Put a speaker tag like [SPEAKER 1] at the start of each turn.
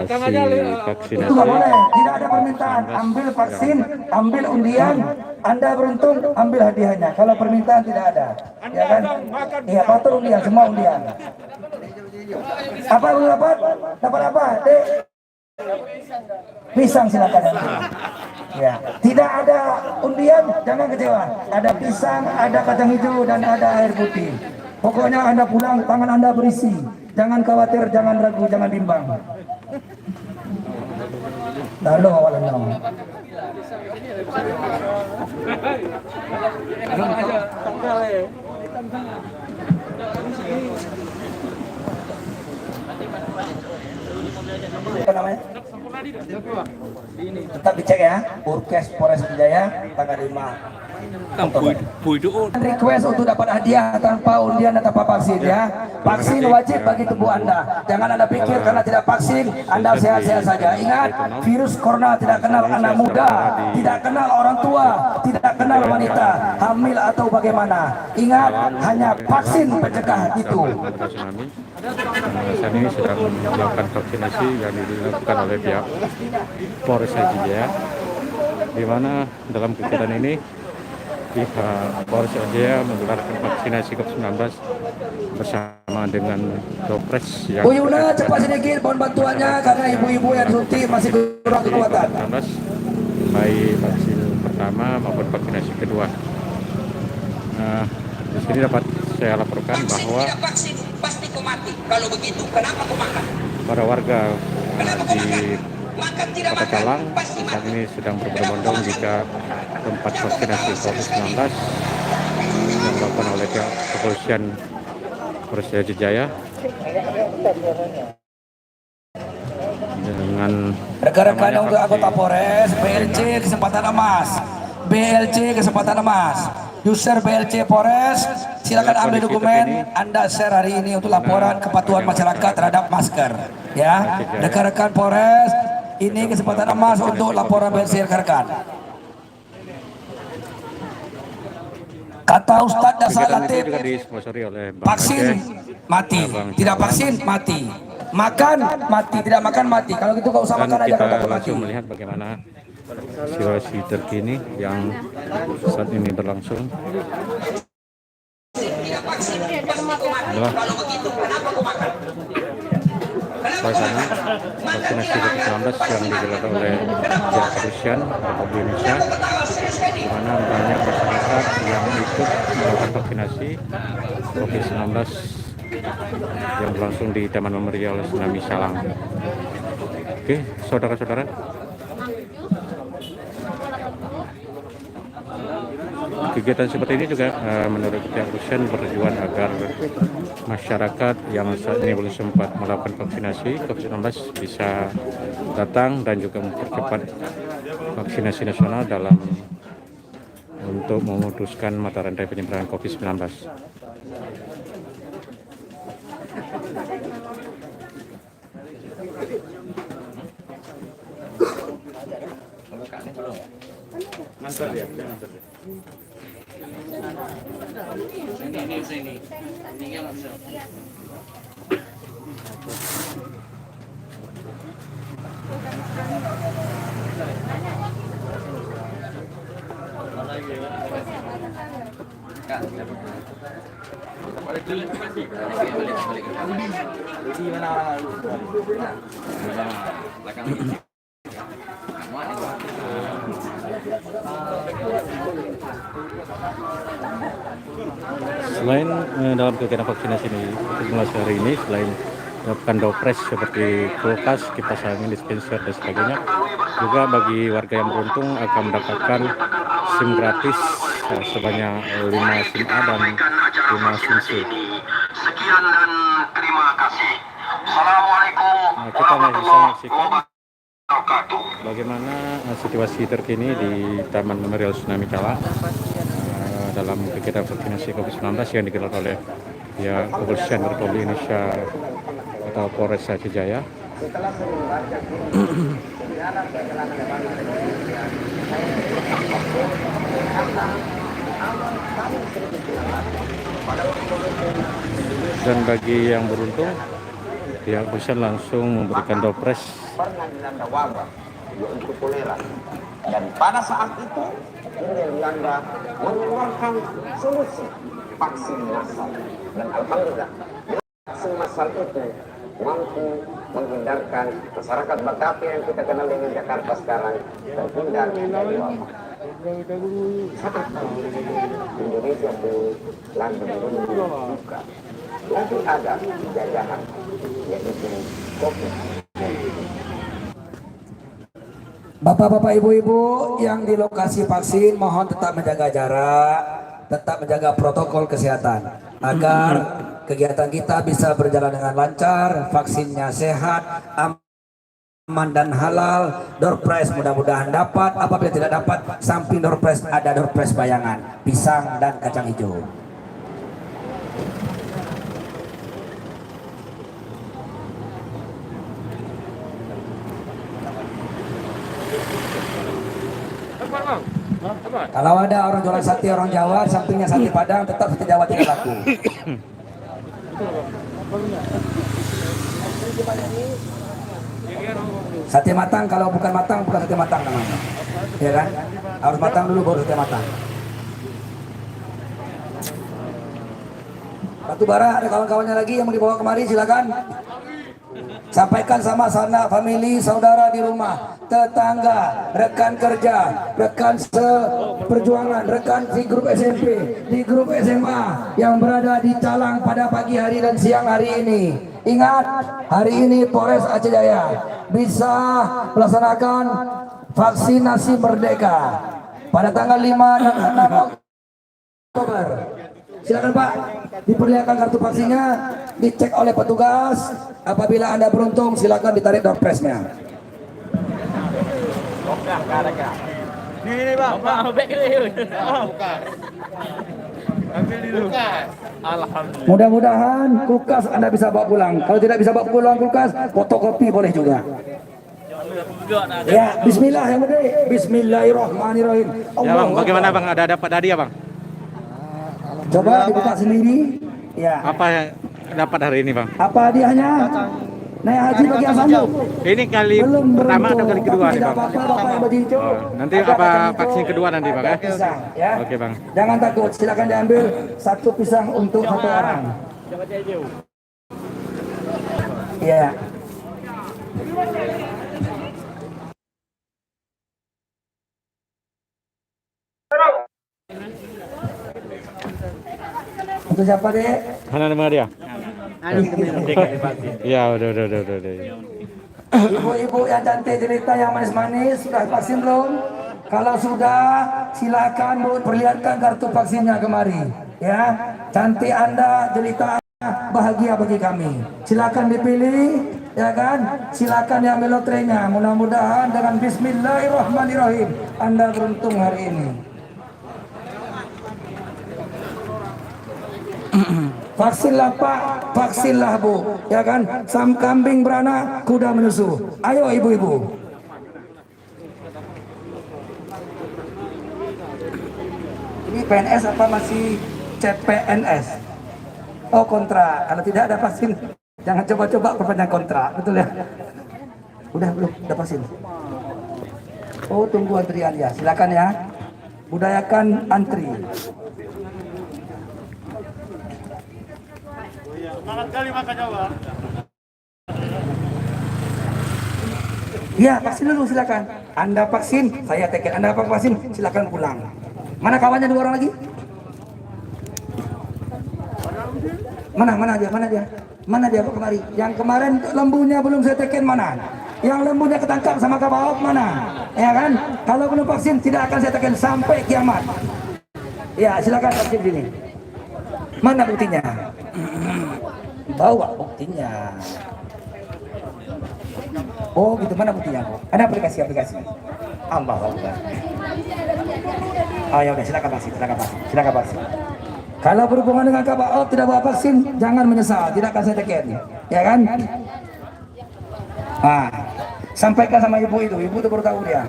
[SPEAKER 1] vaksinasi
[SPEAKER 2] Itu nggak boleh, tidak ada permintaan. Ambil vaksin, ambil undian, Anda beruntung, ambil hadiahnya. Kalau permintaan tidak ada, ya kan? Iya, patut undian, semua undian. Apa lu dapat? Dapat apa, Dek? Pisang silakan. Ya, tidak ada undian, jangan kecewa. Ada pisang, ada kacang hijau, dan ada air putih. Pokoknya Anda pulang, tangan Anda berisi. Jangan khawatir, jangan ragu, jangan bimbang. Lalu awalan dong. Apa namanya? Tetap dicek ya, Urkes Polres Jaya tanggal 5 Oktober. Request untuk dapat hadiah tanpa undian dan tanpa vaksin ya. Vaksin wajib bagi tubuh Anda. Jangan Anda pikir karena tidak vaksin Anda sehat-sehat saja. Ingat, virus corona tidak kenal anak muda, tidak kenal orang tua, tidak kenal wanita, hamil atau bagaimana. Ingat, hanya vaksin pencegah itu.
[SPEAKER 1] Saat ini sedang melakukan vaksinasi yang dilakukan oleh pihak Polres Jaya, di mana dalam kegiatan ini pihak Polres Jaya menggelarkan vaksinasi COVID-19 bersama dengan Dopres yang
[SPEAKER 2] Bu Yuna cepat sedikit mohon bantuannya karena ibu-ibu yang suntik masih kurang kekuatan.
[SPEAKER 1] Baik vaksin pertama maupun vaksinasi kedua. Nah, di sini dapat saya laporkan bahwa
[SPEAKER 2] Pasti kau mati. Kalau begitu, kenapa kau makan?
[SPEAKER 1] para warga di Kota Calang saat ini sedang berbondong-bondong jika tempat vaksinasi COVID-19 yang dilakukan oleh pihak kepolisian Polres Jaya dengan
[SPEAKER 2] rekan-rekan untuk anggota Polres BLC kesempatan emas. BLC kesempatan emas. User BLC Polres, silakan ambil dokumen Anda share hari ini untuk laporan kepatuhan masyarakat terhadap masker. Ya, rekan-rekan Polres, ini kesempatan emas untuk laporan BLC rekan-rekan. Kata Ustadz Dasar Latif, vaksin mati, tidak vaksin mati, makan mati, tidak makan mati. Kalau gitu gak usah makan aja kalau takut mati.
[SPEAKER 1] Kita melihat bagaimana situasi terkini yang saat ini berlangsung. Adalah suasana vaksinasi COVID-19 yang digelar oleh pihak kepolisian Republik Indonesia, di mana banyak masyarakat yang ikut melakukan vaksinasi COVID-19 yang berlangsung di Taman Memorial Tsunami Calang. Oke, saudara-saudara, kegiatan seperti ini juga menurut pihak kepolisian bertujuan agar masyarakat yang saat ini belum sempat melakukan vaksinasi COVID-19 bisa datang dan juga mempercepat vaksinasi nasional dalam untuk memutuskan mata rantai penyebaran COVID-19. Mantap ya. Selain dalam kegiatan vaksinasi ini, simulasi hari ini, selain melakukan dopres seperti kulkas, kipas angin, dispenser dan sebagainya, juga bagi warga yang beruntung akan mendapatkan SIM gratis sebanyak 5 SIM A dan 5 SIM C.
[SPEAKER 3] Sekian dan terima kasih. Assalamualaikum
[SPEAKER 1] Kita bisa menyaksikan
[SPEAKER 3] wabarakatuh.
[SPEAKER 1] bagaimana situasi terkini di Taman Memorial Tsunami Calang dalam kegiatan vaksinasi COVID-19 yang digelar oleh pihak kepolisian Republik Indonesia atau Polres Jaya. Dan bagi yang beruntung, pihak kepolisian langsung memberikan dopres
[SPEAKER 4] pernah dilanda wabah, yaitu kolera. Dan pada saat itu, Belanda mengeluarkan solusi vaksin massal. Dan alhamdulillah, vaksin massal itu mampu menghindarkan masyarakat Batavia yang kita kenal dengan Jakarta sekarang terhindar dari wabah. Saat Indonesia pun lagi buka, lagi ada jajahan yaitu COVID.
[SPEAKER 2] Bapak-bapak, ibu-ibu yang di lokasi vaksin mohon tetap menjaga jarak, tetap menjaga protokol kesehatan agar kegiatan kita bisa berjalan dengan lancar, vaksinnya sehat, aman dan halal. Door prize mudah-mudahan dapat, apabila tidak dapat samping door prize ada door prize bayangan, pisang dan kacang hijau. Kalau ada orang jualan sate orang Jawa, sampingnya sate Padang, tetap sate Jawa tidak laku. Sate matang, kalau bukan matang, bukan sate matang namanya. Ya kan? Harus matang dulu baru sate matang. Batu bara, ada kawan-kawannya lagi yang mau dibawa kemari, silakan. Sampaikan sama sanak famili, saudara di rumah, tetangga, rekan kerja, rekan seperjuangan, rekan di grup SMP, di grup SMA yang berada di Calang pada pagi hari dan siang hari ini. Ingat, hari ini Polres Aceh Jaya bisa melaksanakan vaksinasi merdeka pada tanggal 5 dan 6 Oktober. Silakan Pak, diperlihatkan kartu vaksinnya, dicek oleh petugas. Apabila Anda beruntung, silakan ditarik door prize-nya.
[SPEAKER 5] Ini Bang, alhamdulillah.
[SPEAKER 2] Mudah-mudahan kulkas Anda bisa bawa pulang. Kalau tidak bisa bawa pulang kulkas, fotokopi boleh juga. Ya, bismillah yang gede. Bismillahirrahmanirrahim.
[SPEAKER 1] Ya Bang, bagaimana Bang? Ada dapat hadiah Bang?
[SPEAKER 2] Coba dibuka sendiri. Ya.
[SPEAKER 1] Apa yang dapat hari ini Bang?
[SPEAKER 2] Apa hadiahnya? Naik haji bagi yang sanggup.
[SPEAKER 1] Ini kali
[SPEAKER 2] Belum
[SPEAKER 1] pertama atau
[SPEAKER 2] beruntung,
[SPEAKER 1] kali kedua
[SPEAKER 2] tapi
[SPEAKER 1] nih
[SPEAKER 2] tidak
[SPEAKER 1] Bang?
[SPEAKER 2] apa-apa, Bapak yang baju hijau.
[SPEAKER 1] Nanti
[SPEAKER 2] Ada
[SPEAKER 1] apa
[SPEAKER 2] kacang hijau,
[SPEAKER 1] vaksin kedua nanti Bang ya?
[SPEAKER 2] ada pisang, ya.
[SPEAKER 1] Oke Bang.
[SPEAKER 2] Jangan takut, silakan diambil satu pisang untuk satu orang. Iya. Untuk siapa dek?
[SPEAKER 1] Mana nama dia? Ya udah.
[SPEAKER 2] Ibu-ibu yang cantik cerita yang manis-manis sudah vaksin belum? Kalau sudah, silakan Bu perlihatkan kartu vaksinnya kemari. Ya, cantik Anda, jelita bahagia bagi kami. Silakan dipilih, ya kan? Silakan diambil lotrenya. Mudah-mudahan dengan Bismillahirrahmanirrahim Anda beruntung hari ini. Vaksinlah Pak, vaksinlah Bu, ya kan? Sam kambing beranak, kuda menyusu. Ayo ibu-ibu. Ini PNS apa masih CPNS? Oh kontra, kalau tidak ada vaksin, jangan coba-coba perpanjang kontrak, betul ya? Udah belum, udah vaksin. Oh tunggu antrian ya, silakan ya. Budayakan antri.
[SPEAKER 5] Semangat kali makanya Bang.
[SPEAKER 2] Ya, vaksin dulu silakan. Anda vaksin, saya tiket. Anda vaksin, silakan pulang. Mana kawannya 2 orang lagi? Mana dia Pak kemari? Yang kemarin lembunya belum saya teken mana? Yang lembunya ketangkap sama kabaok mana? Ya kan? Kalau belum vaksin tidak akan saya teken sampai kiamat. Ya, silakan vaksin sini. Mana buktinya? Bawa buktinya. Oh gitu, mana buktinya Bu? Ada aplikasi. Allah Allah. Oh ya udah, silakan vaksin. Kalau berhubungan dengan kabaok tidak bawa vaksin, jangan menyesal, tidak akan saya teken. Ya kan? Sampaikan sama ibu itu baru tahu dia.